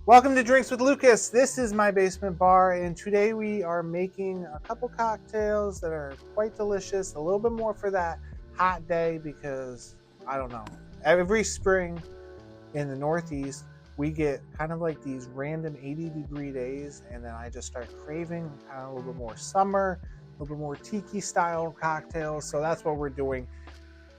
Welcome to Drinks with Lucas. This is my basement bar, and today we are making a couple cocktails that are quite delicious. A little bit more for that hot day because, I don't know, every spring in the Northeast, we get kind of like these random 80-degree days, and then I just start craving kind of a little bit more summer, a little bit more tiki style cocktails. So that's what we're doing.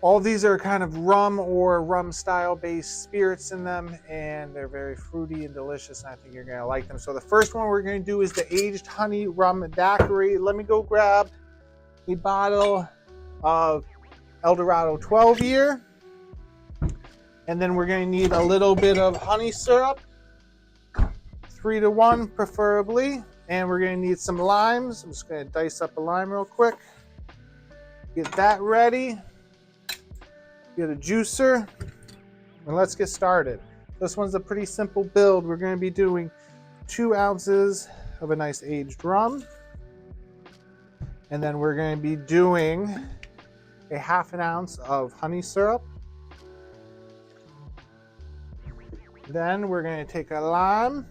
All of these are kind of rum or rum style based spirits in them, and they're very fruity and delicious, and I think you're going to like them. So the first one we're going to do is the aged honey rum daiquiri. Let me go grab a bottle of Eldorado 12 year, and then we're going to need a little bit of honey syrup, 3-to-1 preferably, and we're going to need some limes. I'm just going to dice up a lime real quick. Get that ready. Get a juicer, and let's get started. This one's a pretty simple build. We're going to be doing 2 ounces of a nice aged rum, and then we're going to be doing a 1/2 ounce of honey syrup. Then we're going to take a lime,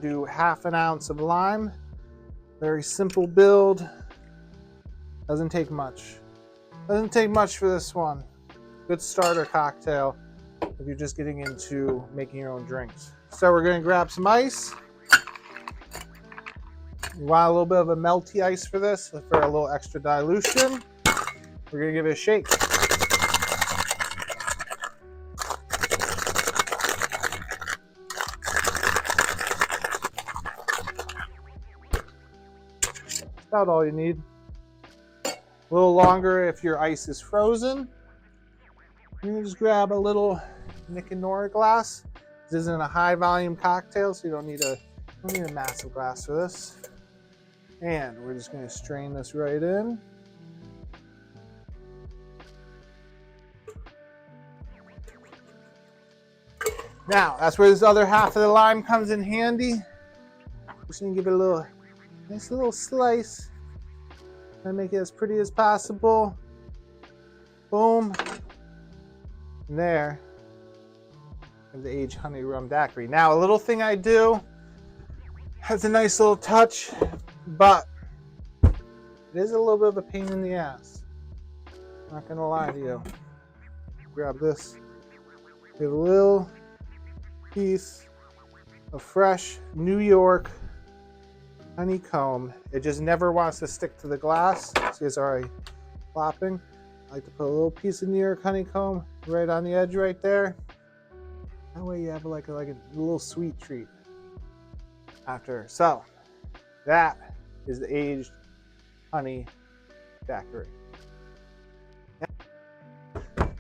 do 1/2 ounce of lime. Very simple build, doesn't take much. Doesn't take much for this one. Good starter cocktail if you're just getting into making your own drinks. So we're going to grab some ice. You want a little bit of a melty ice for this, for a little extra dilution. We're going to give it a shake. That's about all you need. A little longer if your ice is frozen. You can just grab a little Nick and Nora glass. This isn't a high volume cocktail, so you don't need a massive glass for this. And we're just going to strain this right in. Now, that's where this other half of the lime comes in handy. Just going to give it a nice little slice. And make it as pretty as possible. Boom. And there. And the aged honey rum daiquiri. Now, a little thing I do has a nice little touch, but it is a little bit of a pain in the ass. Not gonna lie to you. Grab this. Get a little piece of fresh New York honeycomb. It just never wants to stick to the glass. See, it's already flopping. I like to put a little piece of New York honeycomb right on the edge right there. That way you have like a little sweet treat after. So that is the aged honey daiquiri.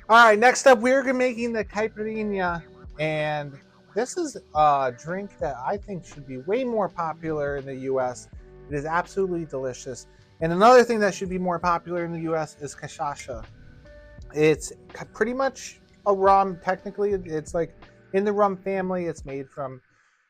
All right, next up we're making the Caipirinha, and this is a drink that I think should be way more popular in the US. It is absolutely delicious. And another thing that should be more popular in the US is Cachaca. It's pretty much a rum, technically. It's like in the rum family. It's made from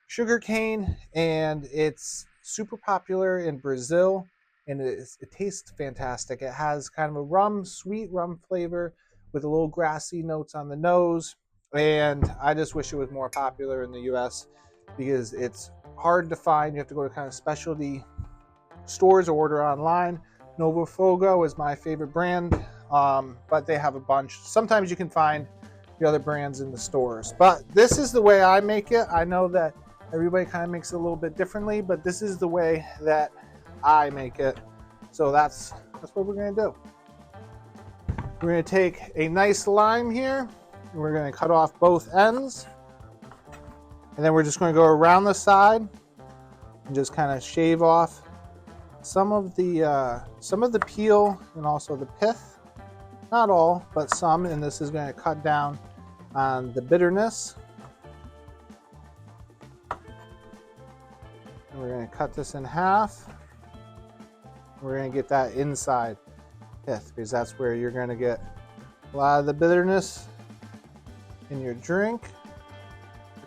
sugarcane, and it's super popular in Brazil, and it tastes fantastic. It has kind of a sweet rum flavor with a little grassy notes on the nose. And I just wish it was more popular in the US because it's hard to find. You have to go to kind of specialty stores or order online. Novo Fogo is my favorite brand, but they have a bunch. Sometimes you can find the other brands in the stores. But this is the way I make it. I know that everybody kind of makes it a little bit differently, but this is the way that I make it. So that's what we're going to do. We're going to take a nice lime here. We're going to cut off both ends, and then we're just going to go around the side and just kind of shave off some of the peel and also the pith. Not all, but some, and this is going to cut down on the bitterness. And we're going to cut this in half. We're going to get that inside pith because that's where you're going to get a lot of the bitterness in your drink.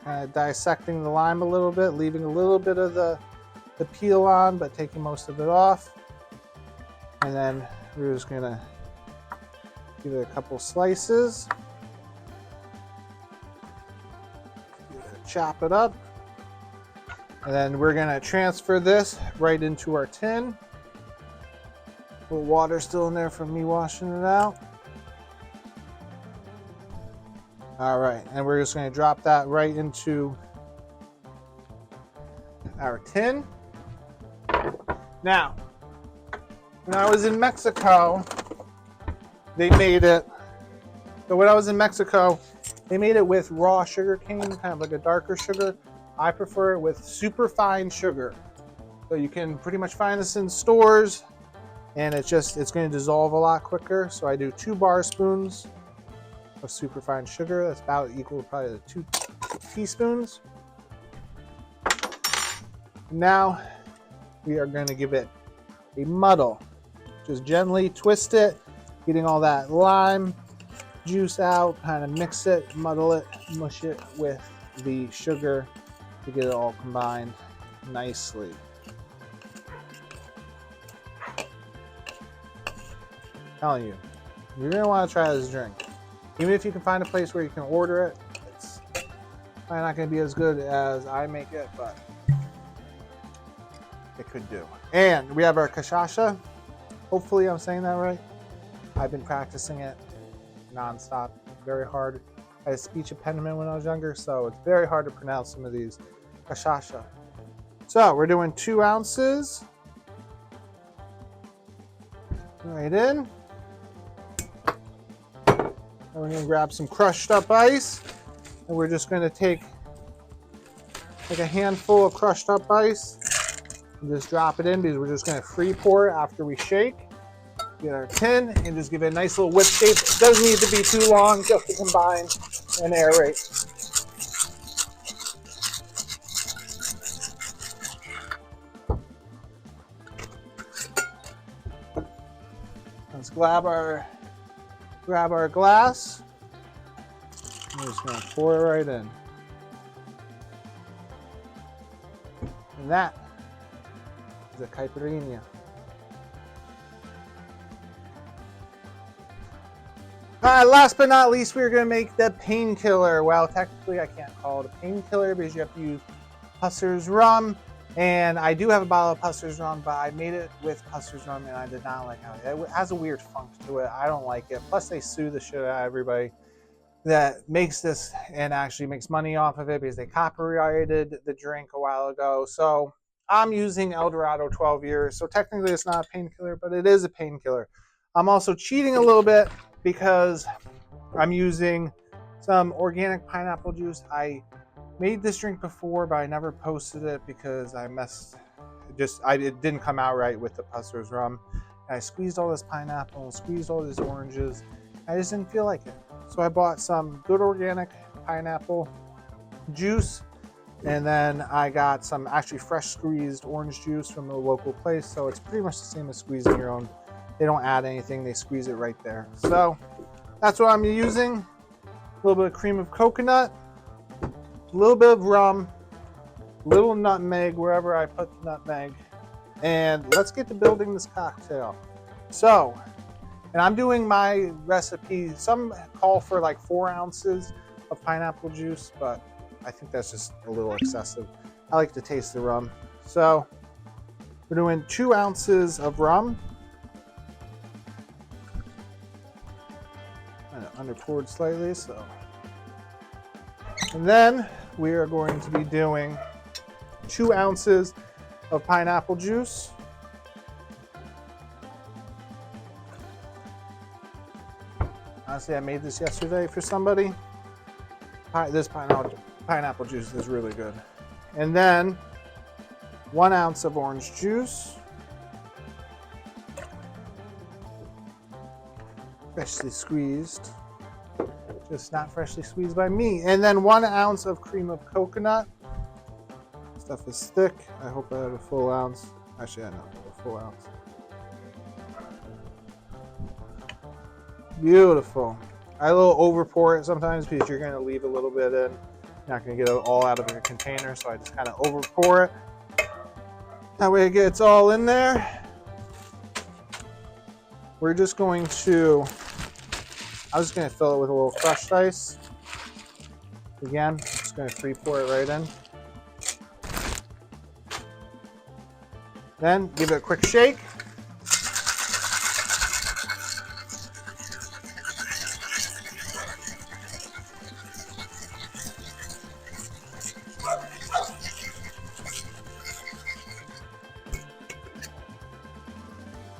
Kind of dissecting the lime a little bit, leaving a little bit of the peel on, but taking most of it off. And then we're just gonna give it a couple slices. chop it up. And then we're gonna transfer this right into our tin. A little water still in there from me washing it out. All right, and we're just gonna drop that right into our tin. Now, when I was in Mexico, they made it. So when I was in Mexico, they made it with raw sugar cane, kind of like a darker sugar. I prefer it with super fine sugar. So you can pretty much find this in stores, and it's going to dissolve a lot quicker. So I do 2 bar spoons of super fine sugar. That's about equal to probably 2 teaspoons. Now we are going to give it a muddle. Just gently twist it, getting all that lime juice out, kind of mix it, muddle it, mush it with the sugar to get it all combined nicely. I'm telling you, you're going to want to try this drink. Even if you can find a place where you can order it, it's probably not going to be as good as I make it, but it could do. And we have our cachaca. Hopefully I'm saying that right. I've been practicing it nonstop, very hard. I had a speech impediment when I was younger, so it's very hard to pronounce some of these. Cachaca. So we're doing 2 ounces. Right in. And we're going to grab some crushed up ice, and we're just going to take like a handful of crushed up ice and just drop it in, because we're just going to free pour it after we shake. Get our tin and just give it a nice little whip shape. It doesn't need to be too long, just to combine and aerate. Let's grab our glass. I'm just going to pour it right in. And that is a Caipirinha. Last but not least, we're going to make the Painkiller. Well, technically I can't call it a painkiller because you have to use Pusser's rum. And I do have a bottle of Pusser's rum, but I made it with Pusser's rum and I did not like how it has a weird funk to it. I don't like it. Plus they sue the shit out of everybody that makes this and actually makes money off of it, because they copyrighted the drink a while ago. So I'm using El Dorado 12 years. So technically it's not a painkiller, but it is a painkiller. I'm also cheating a little bit because I'm using some organic pineapple juice. I made this drink before, but I never posted it because it didn't come out right with the Pusser's rum. And I squeezed all this pineapple and squeezed all these oranges. I just didn't feel like it. So I bought some good organic pineapple juice, and then I got some actually fresh squeezed orange juice from the local place. So it's pretty much the same as squeezing your own. They don't add anything, they squeeze it right there. So that's what I'm using. A little bit of cream of coconut, a little bit of rum, little nutmeg wherever I put the nutmeg, and let's get to building this cocktail. So, and I'm doing my recipe. Some call for like 4 ounces of pineapple juice, but I think that's just a little excessive. I like to taste the rum. So we're doing 2 ounces of rum. Kind of under poured slightly, so. And then we are going to be doing 2 ounces of pineapple juice. Honestly, I made this yesterday for somebody. This pineapple juice is really good. And then 1 ounce of orange juice. Freshly squeezed. Just not freshly squeezed by me. And then 1 ounce of cream of coconut. Stuff is thick. I hope I have a full ounce. Actually, I know, a full ounce. Beautiful. I a little over pour it sometimes because you're going to leave a little bit in. You're not going to get it all out of your container, so I just kind of over pour it. That way it gets all in there. We're just going to, I'm just going to fill it with a little crushed ice. Again, just gonna free pour it right in. Then give it a quick shake.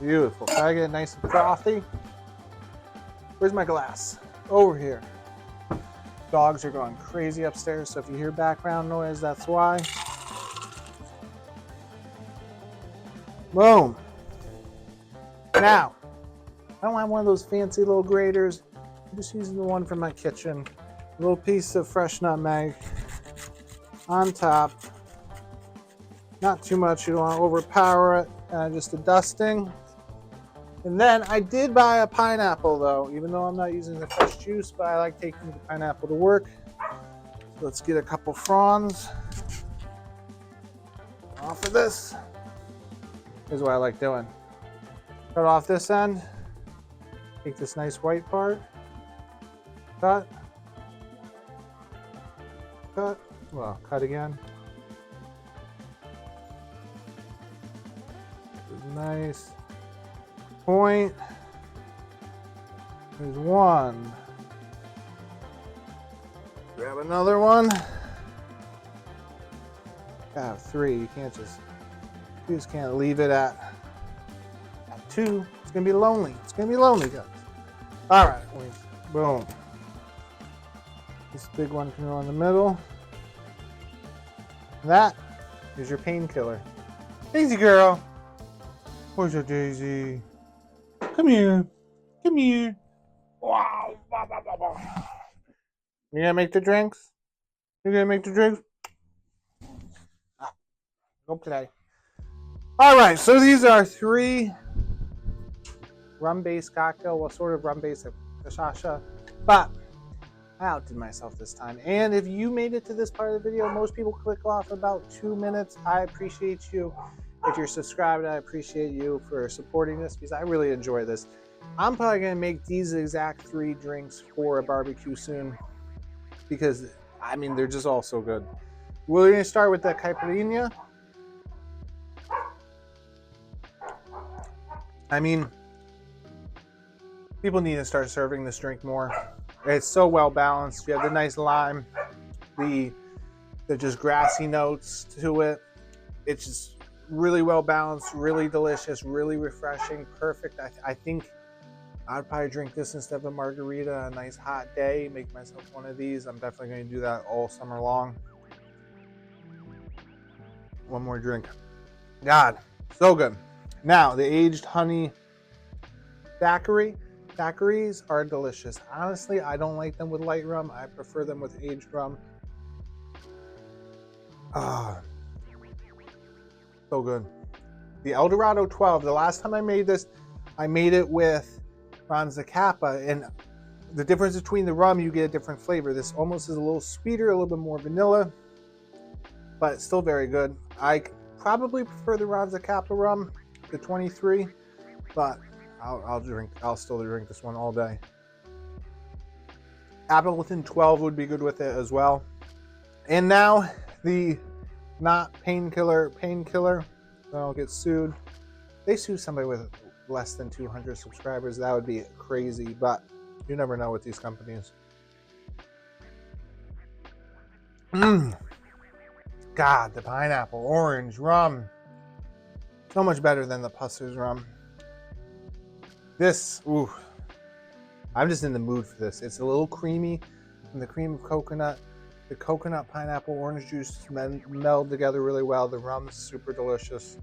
Beautiful. Gotta get it nice and frothy. Where's my glass? Over here. Dogs are going crazy upstairs, so if you hear background noise, that's why. Boom. Now, I don't have one of those fancy little graters. I'm just using the one from my kitchen. A little piece of fresh nutmeg on top. Not too much, you don't want to overpower it. Just a dusting. And then I did buy a pineapple though, even though I'm not using the fresh juice, but I like taking the pineapple to work. So let's get a couple fronds off of this. Here's what I like doing. Cut off this end. Take this nice white part. Cut. Cut. Well, cut again. Nice. Point. There's one. Grab another one. Gotta have three. You just can't leave it at two. It's gonna be lonely. It's gonna be lonely, guys. All right. Boom. This big one can go in the middle. That is your painkiller. Daisy girl. Where's your Daisy? Come here. Come here. Wow. You gonna make the drinks? You gonna make the drinks? Go play. All right, so these are 3 rum-based cocktail, well, sort of rum-based Cachaca, but I outdid myself this time. And if you made it to this part of the video, most people click off about 2 minutes. I appreciate you. If you're subscribed, I appreciate you for supporting this because I really enjoy this. I'm probably gonna make these exact 3 drinks for a barbecue soon because, I mean, they're just all so good. We're gonna start with the Caipirinha. I mean, people need to start serving this drink more. It's so well balanced. You have the nice lime, the just grassy notes to it. It's just really well balanced, really delicious, really refreshing, perfect. I think I'd probably drink this instead of a margarita on a nice hot day, make myself one of these. I'm definitely going to do that all summer long. One more drink. God, so good. Now, the aged honey daiquiri. Daiquiris are delicious. Honestly, I don't like them with light rum. I prefer them with aged rum. So good. The El Dorado 12, the last time I made this, I made it with Cachaca, and the difference between the rum, you get a different flavor. This almost is a little sweeter, a little bit more vanilla, but it's still very good. I probably prefer the Cachaca rum, the 23, but I'll still drink this one all day. Appleton 12 would be good with it as well. And now the not painkiller, so I don't get sued. They sue somebody with less than 200 subscribers, that would be crazy, but you never know with these companies. God, the pineapple, orange, rum. So much better than the Pusser's rum. This, ooh, I'm just in the mood for this. It's a little creamy from the cream of coconut. The coconut, pineapple, orange juice meld together really well. The rum is super delicious.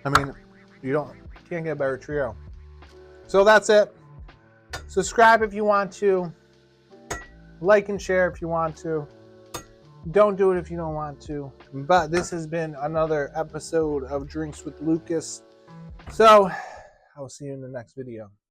I mean, you can't get a better trio. So that's it. Subscribe if you want to. Like and share if you want to. Don't do it if you don't want to. But this has been another episode of Drinks with Lucas. So, I will see you in the next video.